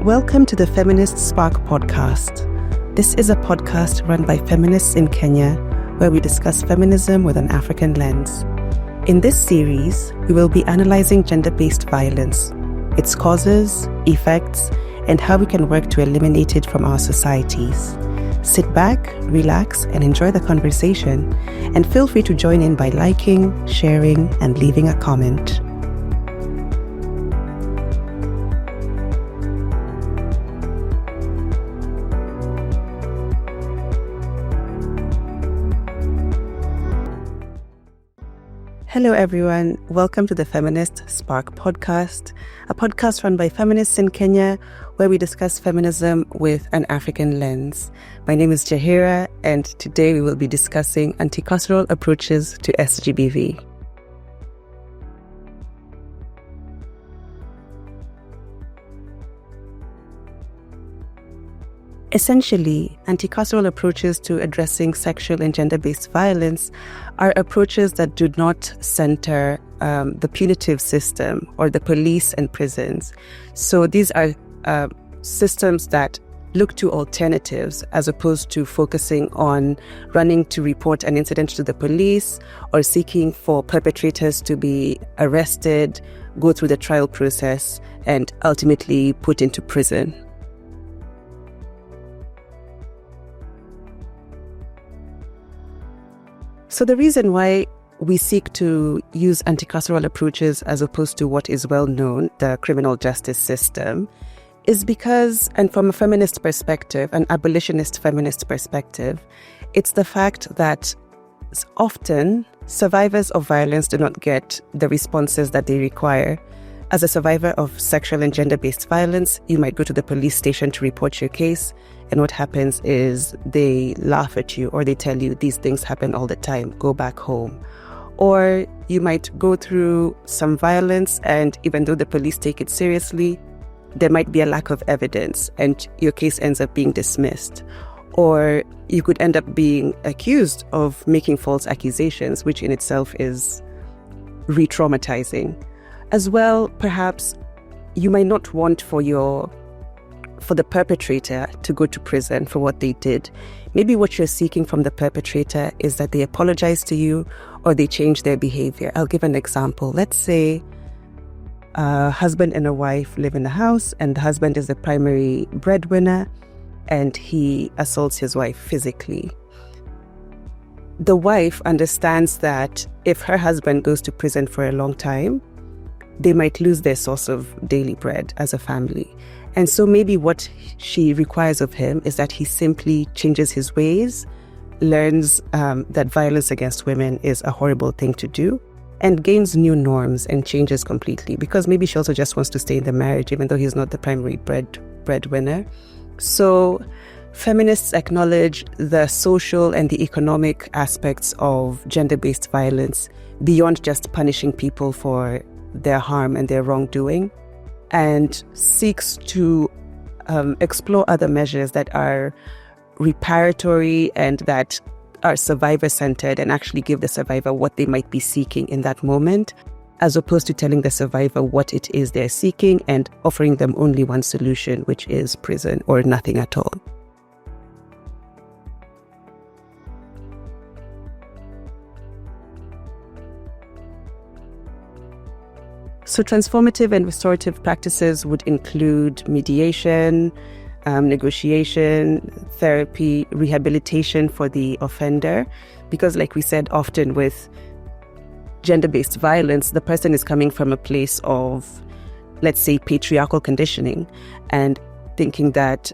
Welcome to the Feminist Spark podcast. This is a podcast run by feminists in Kenya where we discuss feminism with an African lens. In this series, we will be analyzing gender-based violence, its causes, effects, and how we can work to eliminate it from our societies. Sit back, relax, and enjoy the conversation, and feel free to join in by liking, sharing, and leaving a comment. Hello everyone, welcome to the Feminist Spark podcast, a podcast run by feminists in Kenya where we discuss feminism with an African lens. My name is Njahira, and today we will be discussing anti-carceral approaches to SGBV. Essentially, anti-carceral approaches to addressing sexual and gender-based violence are approaches that do not center the punitive system or the police and prisons. So these are systems that look to alternatives as opposed to focusing on running to report an incident to the police or seeking for perpetrators to be arrested, go through the trial process, and ultimately put into prison. So the reason why we seek to use anti-carceral approaches as opposed to what is well known, the criminal justice system, is because, and from a feminist perspective, an abolitionist feminist perspective, it's the fact that often survivors of violence do not get the responses that they require. As a survivor of sexual and gender-based violence, you might go to the police station to report your case, and what happens is they laugh at you or they tell you these things happen all the time, go back home. Or you might go through some violence, and even though the police take it seriously, there might be a lack of evidence and your case ends up being dismissed. Or you could end up being accused of making false accusations, which in itself is retraumatizing. As well, perhaps you might not want for the perpetrator to go to prison for what they did. Maybe what you're seeking from the perpetrator is that they apologize to you or they change their behavior. I'll give an example. Let's say a husband and a wife live in a house, and the husband is the primary breadwinner and he assaults his wife physically. The wife understands that if her husband goes to prison for a long time, they might lose their source of daily bread as a family. And so maybe what she requires of him is that he simply changes his ways, learns that violence against women is a horrible thing to do, and gains new norms and changes completely. Because maybe she also just wants to stay in the marriage, even though he's not the primary breadwinner. So feminists acknowledge the social and the economic aspects of gender-based violence beyond just punishing people for their harm and their wrongdoing, and seeks to explore other measures that are reparatory and that are survivor-centered and actually give the survivor what they might be seeking in that moment, as opposed to telling the survivor what it is they're seeking and offering them only one solution, which is prison or nothing at all. So transformative and restorative practices would include mediation, negotiation, therapy, rehabilitation for the offender. Because like we said, often with gender-based violence, the person is coming from a place of, let's say, patriarchal conditioning and thinking that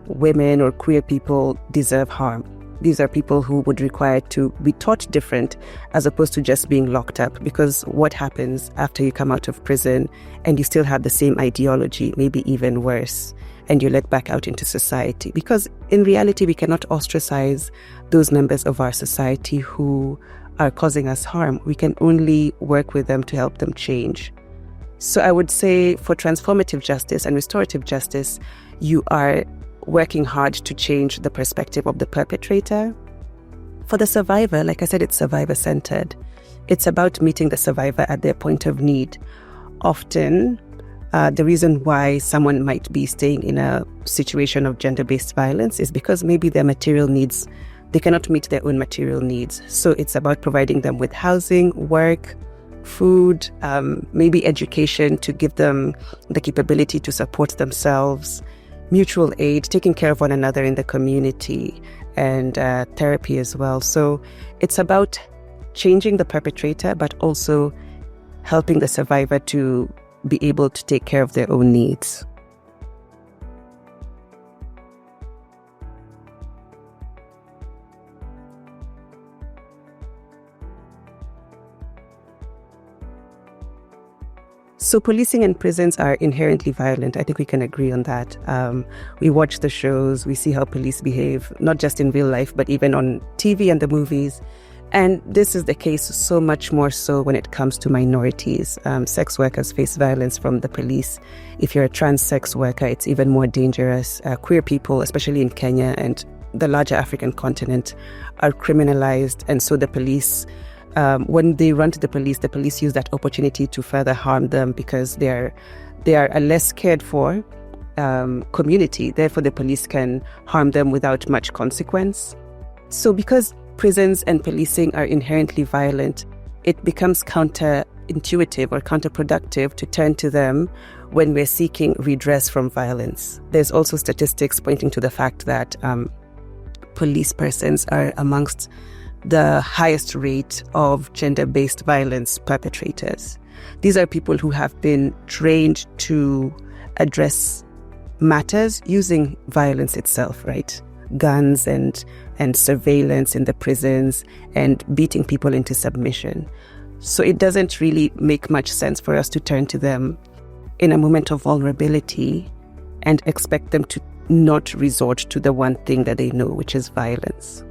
women or queer people deserve harm. These are people who would require to be taught different as opposed to just being locked up. Because what happens after you come out of prison and you still have the same ideology, maybe even worse, and you're let back out into society? Because in reality, we cannot ostracize those members of our society who are causing us harm. We can only work with them to help them change. So I would say for transformative justice and restorative justice, you are working hard to change the perspective of the perpetrator. For the survivor, like I said, it's survivor-centered. It's about meeting the survivor at their point of need. Often, The reason why someone might be staying in a situation of gender-based violence is because maybe their material needs, they cannot meet their own material needs. So it's about providing them with housing, work, food, maybe education to give them the capability to support themselves, mutual aid, taking care of one another in the community, and therapy as well. So it's about changing the perpetrator, but also helping the survivor to be able to take care of their own needs. So policing and prisons are inherently violent. I think we can agree on that. We watch the shows, we see how police behave, not just in real life, but even on TV and the movies. And this is the case so much more so when it comes to minorities. Sex workers face violence from the police. If you're a trans sex worker, it's even more dangerous. Queer people, especially in Kenya and the larger African continent, are criminalized. And so the police, when they run to the police use that opportunity to further harm them because they are a less cared for community. Therefore, the police can harm them without much consequence. So because prisons and policing are inherently violent, it becomes counterintuitive or counterproductive to turn to them when we're seeking redress from violence. There's also statistics pointing to the fact that police persons are amongst the highest rate of gender-based violence perpetrators. These are people who have been trained to address matters using violence itself, right? Guns and surveillance in the prisons and beating people into submission. So it doesn't really make much sense for us to turn to them in a moment of vulnerability and expect them to not resort to the one thing that they know, which is violence.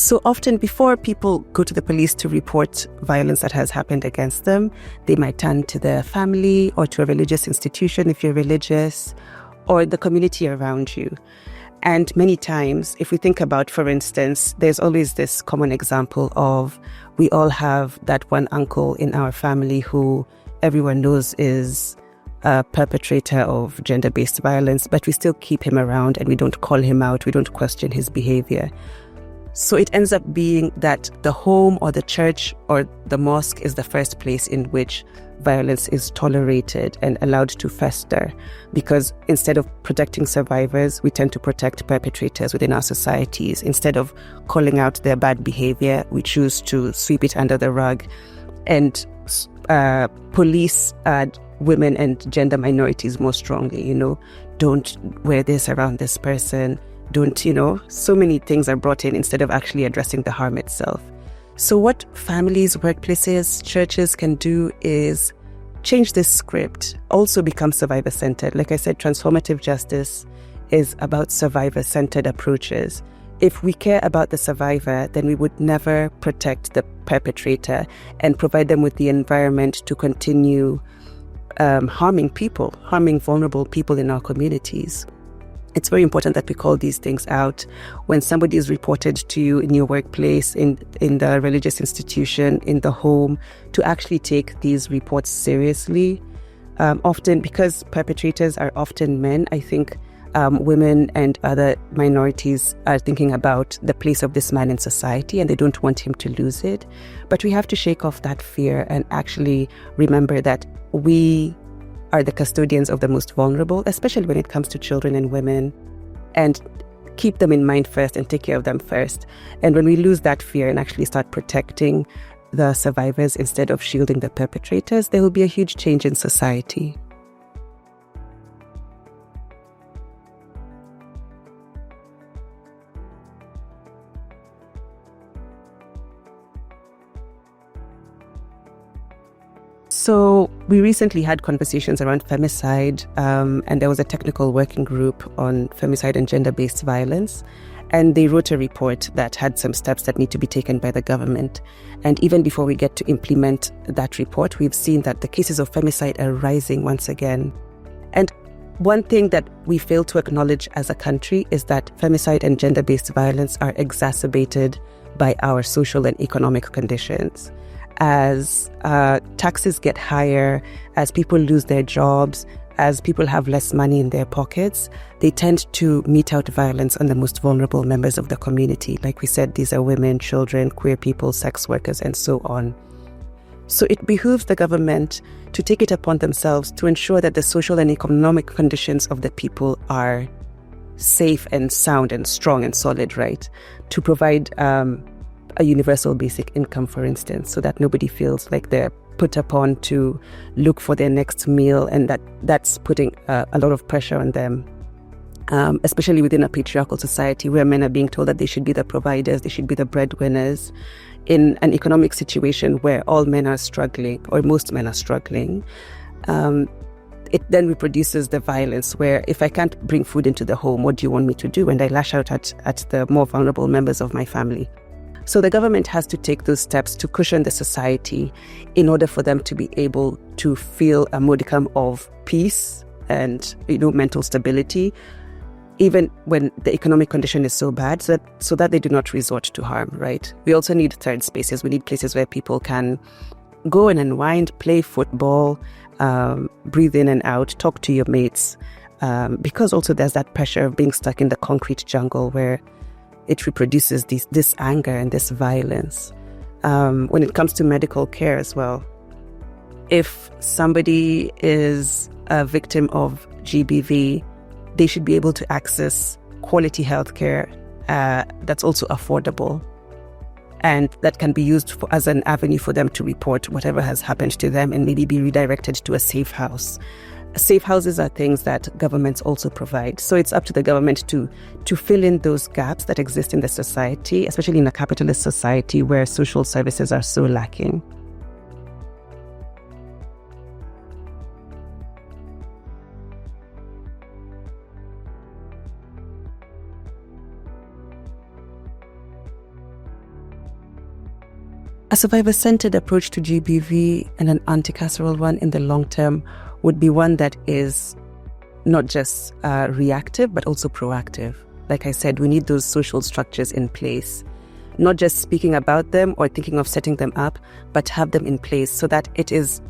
So often before people go to the police to report violence that has happened against them, they might turn to their family or to a religious institution if you're religious, or the community around you. And many times, if we think about, for instance, there's always this common example of we all have that one uncle in our family who everyone knows is a perpetrator of gender-based violence, but we still keep him around and we don't call him out, we don't question his behavior. So it ends up being that the home or the church or the mosque is the first place in which violence is tolerated and allowed to fester, because instead of protecting survivors, we tend to protect perpetrators within our societies. Instead of calling out their bad behavior, we choose to sweep it under the rug and police women and gender minorities more strongly. Don't wear this around this person. Don't, so many things are brought in instead of actually addressing the harm itself. So what families, workplaces, churches can do is change this script, also become survivor-centered. Like I said, transformative justice is about survivor-centered approaches. If we care about the survivor, then we would never protect the perpetrator and provide them with the environment to continue harming vulnerable people in our communities. It's very important that we call these things out. When somebody is reported to you in your workplace, in the religious institution, in the home, to actually take these reports seriously. Often, because perpetrators are often men, I think women and other minorities are thinking about the place of this man in society and they don't want him to lose it. But we have to shake off that fear and actually remember that we are the custodians of the most vulnerable, especially when it comes to children and women, and keep them in mind first and take care of them first. And when we lose that fear and actually start protecting the survivors instead of shielding the perpetrators, there will be a huge change in society. So we recently had conversations around femicide, and there was a technical working group on femicide and gender-based violence. And they wrote a report that had some steps that need to be taken by the government. And even before we get to implement that report, we've seen that the cases of femicide are rising once again. And One thing that we fail to acknowledge as a country is that femicide and gender-based violence are exacerbated by our social and economic conditions. As taxes get higher, as people lose their jobs, as people have less money in their pockets, they tend to mete out violence on the most vulnerable members of the community. Like we said, these are women, children, queer people, sex workers, and so on. So it behooves the government to take it upon themselves to ensure that the social and economic conditions of the people are safe and sound and strong and solid, right? To provide a universal basic income, for instance, so that nobody feels like they're put upon to look for their next meal, and that's putting a lot of pressure on them, especially within a patriarchal society where men are being told that they should be the providers, they should be the breadwinners. In an economic situation where all men are struggling, or most men are struggling, it then reproduces the violence where if I can't bring food into the home, what do you want me to do? And I lash out at the more vulnerable members of my family. So the government has to take those steps to cushion the society in order for them to be able to feel a modicum of peace and, mental stability, even when the economic condition is so bad, so that they do not resort to harm, right? We also need third spaces. We need places where people can go and unwind, play football, breathe in and out, talk to your mates, because also there's that pressure of being stuck in the concrete jungle where it reproduces this anger and this violence. When it comes to medical care as well, if somebody is a victim of GBV, they should be able to access quality healthcare that's also affordable, and that can be used as an avenue for them to report whatever has happened to them and maybe be redirected to a safe house. Safe houses are things that governments also provide. So it's up to the government to fill in those gaps that exist in the society, especially in a capitalist society where social services are so lacking. A survivor-centered approach to GBV and an anti-carceral one in the long term would be one that is not just reactive, but also proactive. Like I said, we need those social structures in place, not just speaking about them or thinking of setting them up, but have them in place so that it is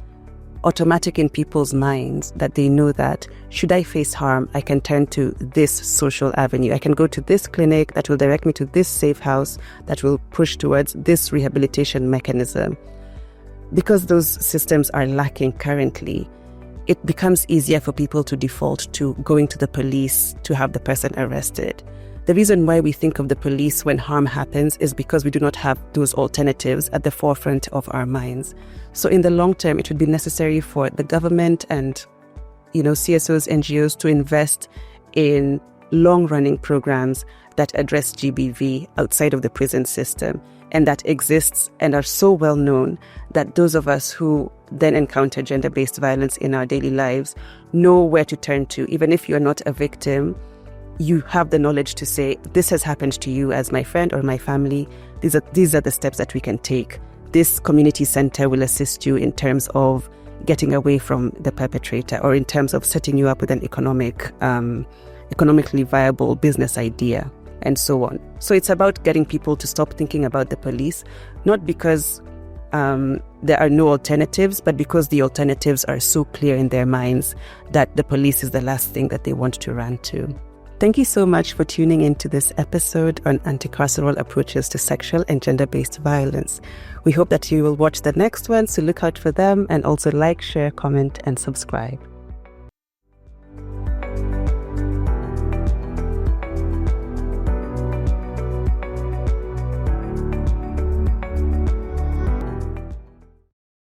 automatic in people's minds that they know that should I face harm, I can turn to this social avenue. I can go to this clinic that will direct me to this safe house that will push towards this rehabilitation mechanism. Because those systems are lacking currently, it becomes easier for people to default to going to the police to have the person arrested. The reason why we think of the police when harm happens is because we do not have those alternatives at the forefront of our minds. So in the long term, it would be necessary for the government and, CSOs, NGOs to invest in long-running programs that address GBV outside of the prison system and that exists and are so well known that those of us who then encounter gender-based violence in our daily lives know where to turn to. Even if you're not a victim, you have the knowledge to say, this has happened to you as my friend or my family. These are the steps that we can take. This community center will assist you in terms of getting away from the perpetrator or in terms of setting you up with an economically viable business idea and so on. So it's about getting people to stop thinking about the police, not because there are no alternatives, but because the alternatives are so clear in their minds that the police is the last thing that they want to run to. Thank you so much for tuning into this episode on anti-carceral approaches to sexual and gender-based violence. We hope that you will watch the next one, so look out for them and also like, share, comment, and subscribe.